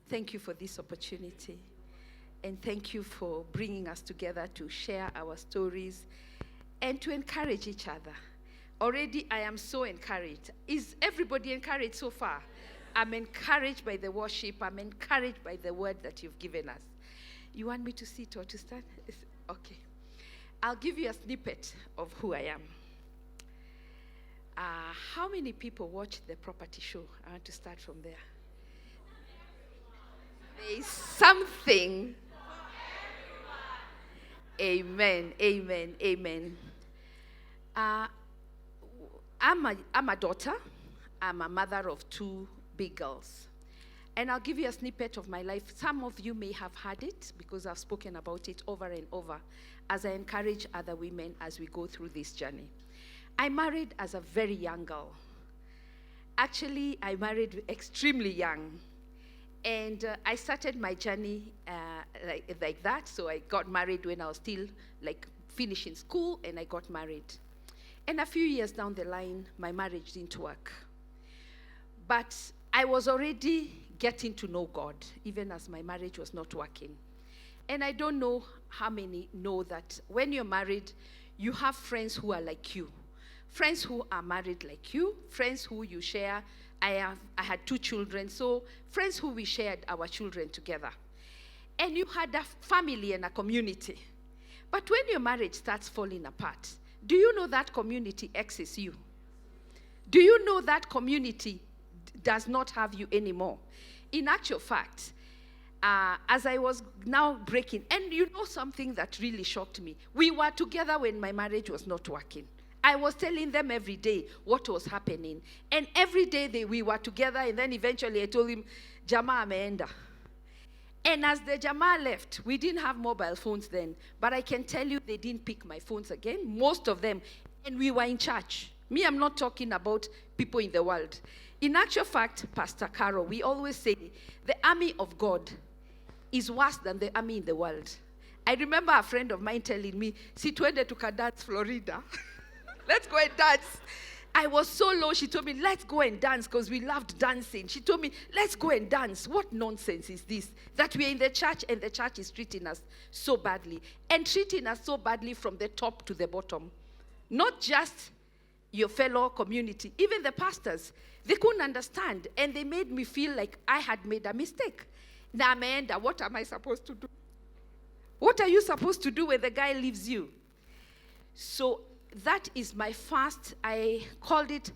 Thank you for this opportunity. And thank you for bringing us together to share our stories and to encourage each other. Already, I am so encouraged. Is everybody encouraged so far? I'm encouraged by the worship. I'm encouraged by the word that you've given us. You want me to sit or to stand? Okay. I'll give you a snippet of who I am. How many people watch the property show? I want to start from there. There is something. Amen, amen, amen. I'm a daughter. I'm a mother of 2 big girls. And I'll give you a snippet of my life. Some of you may have heard it because I've spoken about it over and over as I encourage other women as we go through this journey. I married as a very young girl. Actually, I married extremely young. And I started my journey like that. So I got married when I was still finishing school, and I got married. And a few years down the line, my marriage didn't work. But I was already getting to know God, even as my marriage was not working. And I don't know how many know that when you're married, you have friends who are like you. Friends who are married like you, friends who you share. I had 2 children, so friends who we shared our children together. And you had a family and a community. But when your marriage starts falling apart, do you know that community exes you? Do you know that community does not have you anymore? In actual fact, as I was now breaking, and you know something that really shocked me, we were together when my marriage was not working. I was telling them every day what was happening. And every day we were together, and then eventually I told him, Jamaa ameenda. And as the Jamaa left, we didn't have mobile phones then, but I can tell you they didn't pick my phones again, most of them. And we were in church. Me, I'm not talking about people in the world. In actual fact, Pastor Caro, we always say the army of God is worse than the army in the world. I remember a friend of mine telling me, si tuende tukadance Florida. Let's go and dance. I was so low, she told me, let's go and dance because we loved dancing. She told me, let's go and dance. What nonsense is this? That we are in the church and the church is treating us so badly. And treating us so badly from the top to the bottom. Not just your fellow community, even the pastors. They couldn't understand, and they made me feel like I had made a mistake. Now, Amanda, what am I supposed to do? What are you supposed to do when the guy leaves you? So that is my first, I called it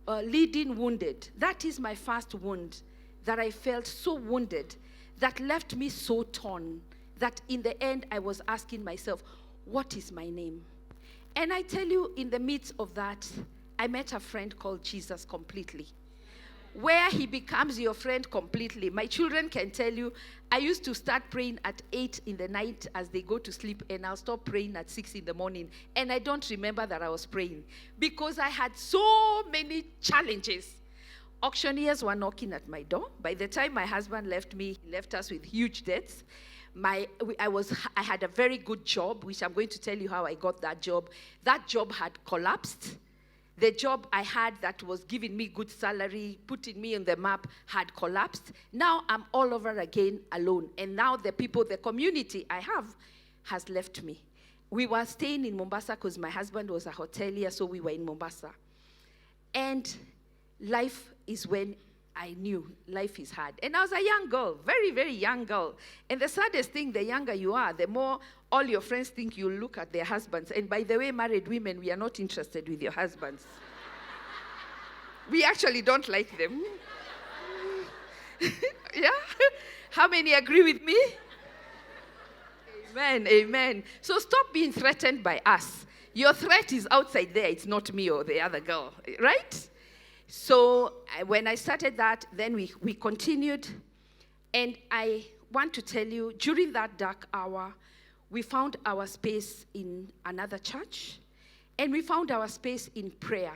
leading wounded. That is my first wound, that I felt so wounded, that left me so torn, that in the end I was asking myself, what is my name? And I tell you, in the midst of that, I met a friend called Jesus completely. Where he becomes your friend completely. My children can tell you, I used to start praying at 8 in the night as they go to sleep, and I'll stop praying at 6 in the morning. And I don't remember that I was praying because I had so many challenges. Auctioneers were knocking at my door. By the time my husband left me, he left us with huge debts. I had a very good job, which I'm going to tell you how I got that job. That job had collapsed. The job I had that was giving me good salary, putting me on the map, had collapsed. Now I'm all over again alone. And now the community I have has left me. We were staying in Mombasa because my husband was a hotelier, so we were in Mombasa. And life is when I knew life is hard. And I was a young girl, very, very young girl. And the saddest thing, the younger you are, the more all your friends think you look at their husbands. And by the way, married women, we are not interested with your husbands. We actually don't like them. Yeah? How many agree with me? Amen, amen. So stop being threatened by us. Your threat is outside there. It's not me or the other girl, right? So when I started that, then we continued. And I want to tell you, during that dark hour, we found our space in another church. And we found our space in prayer.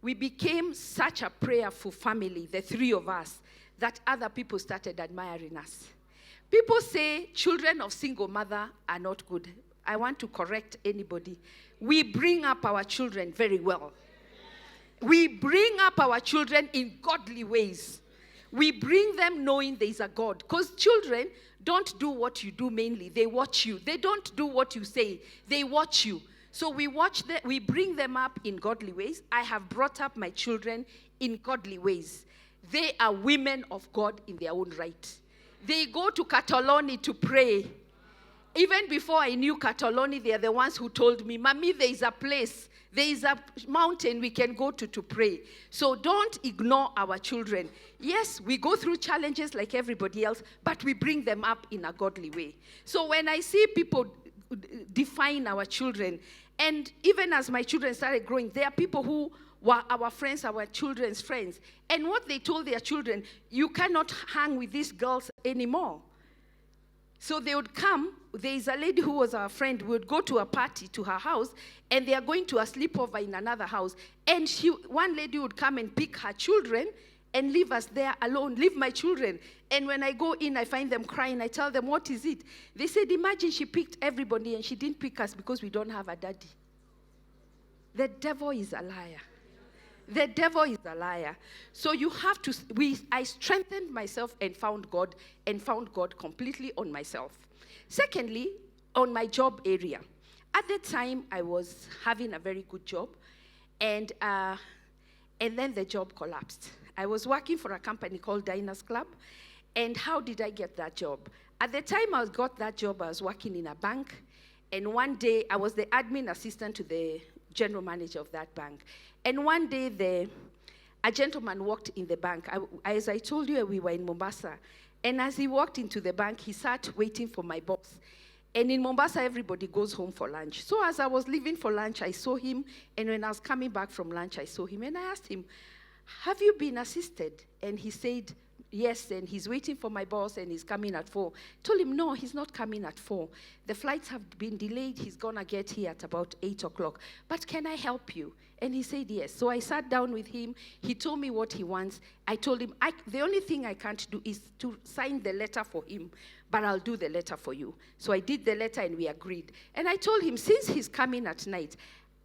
We became such a prayerful family, the 3 of us, that other people started admiring us. People say children of single mother are not good. I want to correct anybody. We bring up our children very well. We bring up our children in godly ways. We bring them knowing there is a God. Because children don't do what you do mainly. They watch you. They don't do what you say. They watch you. So we bring them up in godly ways. I have brought up my children in godly ways. They are women of God in their own right. They go to Catoloni to pray. Even before I knew Catoloni, they are the ones who told me, Mommy, there is a place, there is a mountain we can go to pray. So don't ignore our children. Yes, we go through challenges like everybody else, but we bring them up in a godly way. So when I see people define our children, and even as my children started growing, there are people who were our friends, our children's friends. And what they told their children, you cannot hang with these girls anymore. So they would come. There is a lady who was our friend. We would go to a party to her house, and they are going to a sleepover in another house. And one lady would come and pick her children and leave us there alone, leave my children. And when I go in, I find them crying. I tell them, what is it? They said, imagine she picked everybody and she didn't pick us because we don't have a daddy. The devil is a liar. The devil is a liar. So you have to, I strengthened myself and found God completely on myself. Secondly, on my job area. At the time, I was having a very good job, and then the job collapsed. I was working for a company called Diners Club, and how did I get that job? At the time I got that job, I was working in a bank, and one day, I was the admin assistant to the general manager of that bank. And one day, a gentleman walked in the bank. As I told you, we were in Mombasa. And as he walked into the bank, he sat waiting for my boss. And in Mombasa, everybody goes home for lunch. So as I was leaving for lunch, I saw him. And when I was coming back from lunch, I saw him. And I asked him, have you been assisted? And he said, yes, and he's waiting for my boss, and he's coming at 4. I told him, no, he's not coming at 4. The flights have been delayed. He's going to get here at about 8 o'clock. But can I help you? And he said, yes. So I sat down with him. He told me what he wants. I told him, the only thing I can't do is to sign the letter for him, but I'll do the letter for you. So I did the letter, and we agreed. And I told him, since he's coming at night,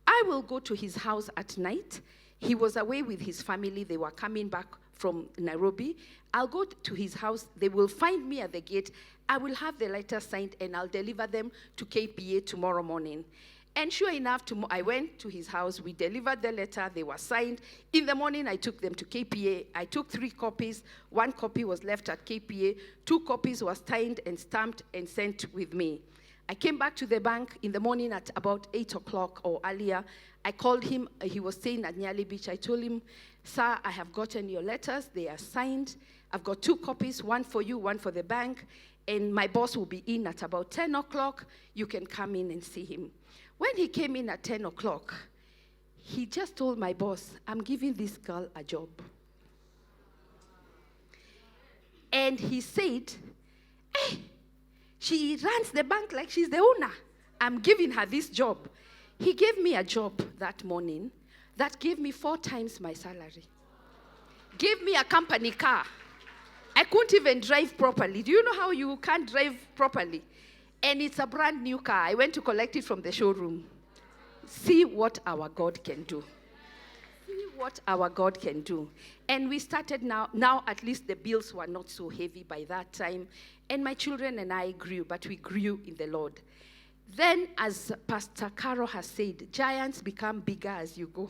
I will go to his house at night. He was away with his family. They were coming back from Nairobi. I'll go to his house. They will find me at the gate. I will have the letter signed, and I'll deliver them to KPA tomorrow morning. And sure enough, I went to his house. We delivered the letter. They were signed. In the morning, I took them to KPA. I took 3 copies. 1 copy was left at KPA. 2 copies were signed and stamped and sent with me. I came back to the bank in the morning at about 8 o'clock or earlier. I called him. He was staying at Nyali Beach. I told him, sir, I have gotten your letters. They are signed. I've got 2 copies, 1 for you, 1 for the bank. And my boss will be in at about 10 o'clock. You can come in and see him. When he came in at 10 o'clock, he just told my boss, I'm giving this girl a job. And he said, hey, she runs the bank like she's the owner. I'm giving her this job. He gave me a job that morning that gave me 4 times my salary. Gave me a company car. I couldn't even drive properly. Do you know how you can't drive properly? And it's a brand new car. I went to collect it from the showroom. See what our God can do. See what our God can do. And we started now. Now at least the bills were not so heavy by that time. And my children and I grew, but we grew in the Lord. Then, as Pastor Caro has said, giants become bigger as you go.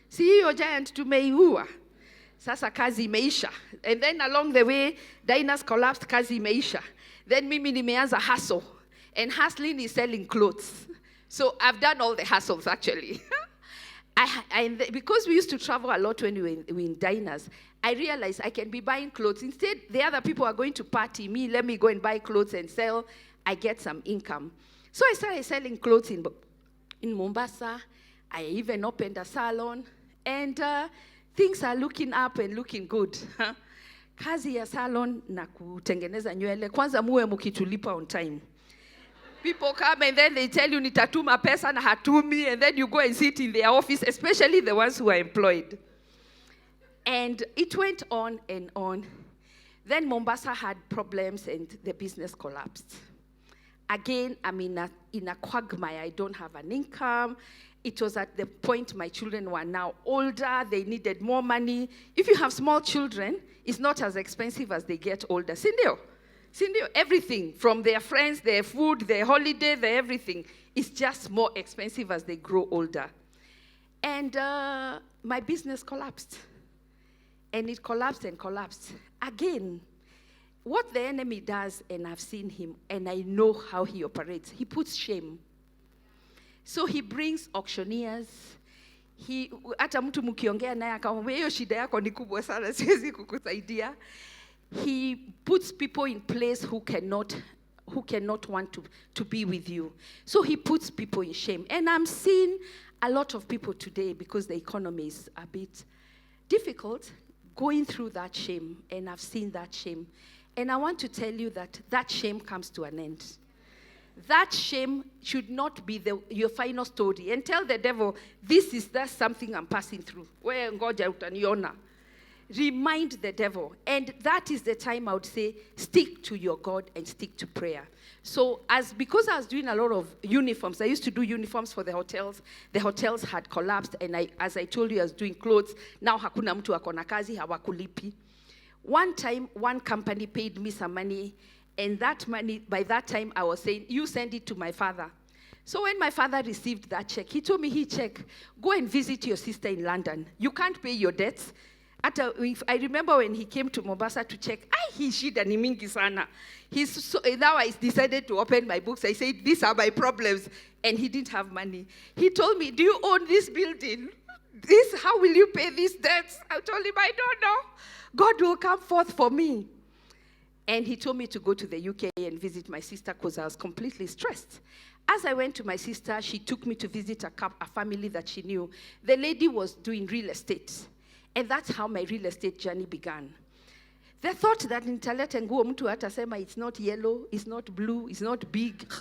See your giant tumeiua. Sasa kazi imeisha. And then along the way, Diners collapsed, kazi imeisha. Then mimi nimeanza hustle. And hustling is selling clothes. So I've done all the hustles, actually. Because we used to travel a lot when we were in Diners, I realized I can be buying clothes. Instead, the other people are going to party. Me, let me go and buy clothes and sell. I get some income. So I started selling clothes in Mombasa. I even opened a salon. And things are looking up and looking good. Kazi ya salon na kutengeneza nywele. Kwanza muwe mukitulipa on time. People come and then they tell you nitatuma pesa na hatumi, and then you go and sit in their office, especially the ones who are employed. And it went on and on. Then Mombasa had problems and the business collapsed. Again, I'm in a quagmire. I don't have an income. It was at the point my children were now older, they needed more money. If you have small children, it's not as expensive as they get older. Sindio, everything from their friends, their food, their holiday, their everything is just more expensive as they grow older. And my business collapsed. And it collapsed and collapsed. Again, what the enemy does, and I've seen him, and I know how he operates, he puts shame. So he brings auctioneers. Hata mtu mkiongea naye akamwambia hiyo shida yako ni kubwa sana, siwezi kukusaidia. He puts people in place who cannot want to be with you. So he puts people in shame. And I'm seeing a lot of people today, because the economy is a bit difficult, going through that shame. And I've seen that shame. And I want to tell you that shame comes to an end. That shame should not be your final story. And tell the devil, that's something I'm passing through. Where ngoja utaniona. Remind the devil. And that is the time I would say, stick to your God and stick to prayer. So because I was doing a lot of uniforms, I used to do uniforms for the hotels. The hotels had collapsed, and as I told you, I was doing clothes. Now hakuna mtu ako na kazi, hawakulipi. One time, one company paid me some money, and that money, by that time, I was saying, you send it to my father. So when my father received that check, he told me, go and visit your sister in London. You can't pay your debts. I remember when he came to Mombasa to check, shida ni mingi sana. Now I decided to open my books. I said, these are my problems. And he didn't have money. He told me, do you own this building? How will you pay these debts? I told him, I don't know. God will come forth for me. And he told me to go to the UK and visit my sister because I was completely stressed. As I went to my sister, she took me to visit a family that she knew. The lady was doing real estate. And that's how my real estate journey began. They thought that nitaleta nguo mtu atasema it's not yellow, it's not blue, it's not big.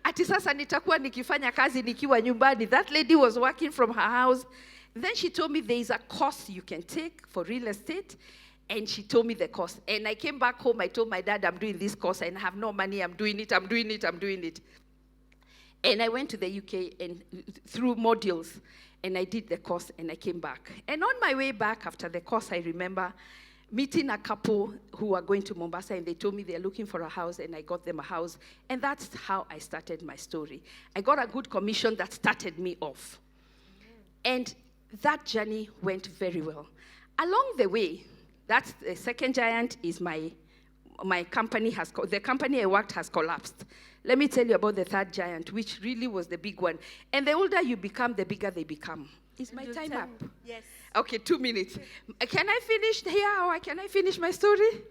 Ati sasa nitakuwa nikifanya kazi nikiwa nyumbani. That lady was working from her house. Then she told me there is a course you can take for real estate. And she told me the course. And I came back home, I told my dad, I'm doing this course and I have no money, I'm doing it. And I went to the UK and through modules, and I did the course and I came back. And on my way back after the course, I remember meeting a couple who were going to Mombasa, and they told me they're looking for a house, and I got them a house. And that's how I started my story. I got a good commission that started me off. And that journey went very well. Along the way, that's the second giant is my company the company I worked has collapsed. Let me tell you about the third giant, which really was the big one. And the older you become, the bigger they become. Is my time up? Yes. Okay, 2 minutes. Can I finish here, or can I finish my story?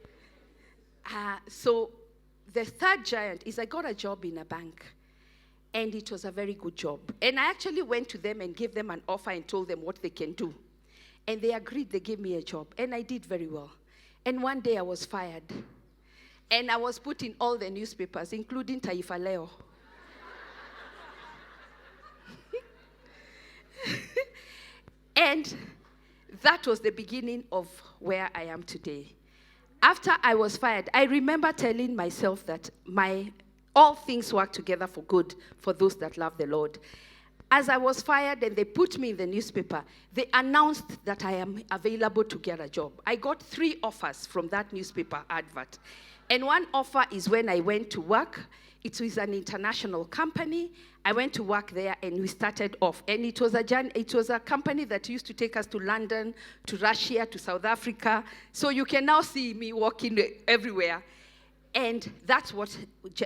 So the third giant is I got a job in a bank. And it was a very good job. And I actually went to them and gave them an offer and told them what they can do. And they agreed, they gave me a job. And I did very well. And one day I was fired. And I was put in all the newspapers, including Taifa Leo. And that was the beginning of where I am today. After I was fired, I remember telling myself that all things work together for good for those that love the Lord. As I was fired and they put me in the newspaper, they announced that I am available to get a job. I got 3 offers from that newspaper advert. And one offer is when I went to work. It was an international company. I went to work there and we started off. And it was a company that used to take us to London, to Russia, to South Africa. So you can now see me walking everywhere. And that's what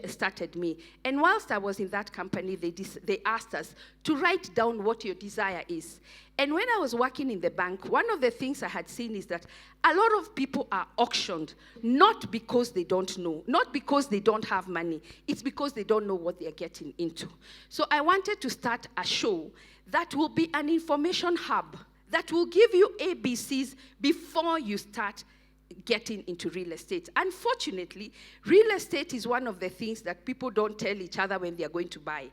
started me. And whilst I was in that company, they asked us to write down what your desire is. And when I was working in the bank, one of the things I had seen is that a lot of people are auctioned, not because they don't know, not because they don't have money. It's because they don't know what they're getting into. So I wanted to start a show that will be an information hub that will give you ABCs before you start getting into real estate. Unfortunately, real estate is one of the things that people don't tell each other when they are going to buy.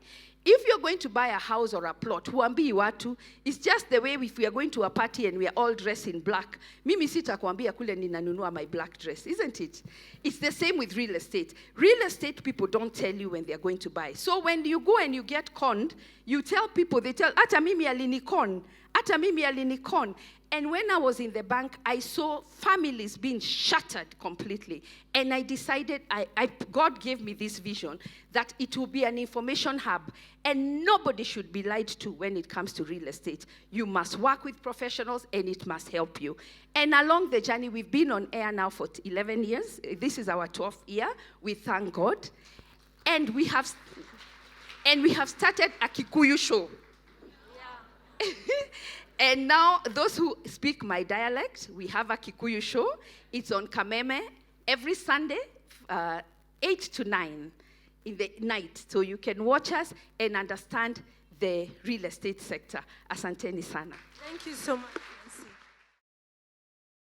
If you're going to buy a house or a plot, huambii watu, it's just the way if we are going to a party and we are all dressed in black. Mimi sitakwambia kule ninanunua my black dress, isn't it? It's the same with real estate. Real estate people don't tell you when they are going to buy. So when you go and you get conned, you tell people, they tell, ata mimi alinikon, ata mimi alinikon. And when I was in the bank, I saw families being shattered completely. And I decided, God gave me this vision that it will be an information hub. And nobody should be lied to when it comes to real estate. You must work with professionals and it must help you. And along the journey, we've been on air now for 11 years. This is our 12th year. We thank God. And we have started a Kikuyu show. Yeah. And now, those who speak my dialect, we have a Kikuyu show. It's on Kameme every Sunday, 8 to 9 in the night. So you can watch us and understand the real estate sector. Asanteni sana. Thank you so much.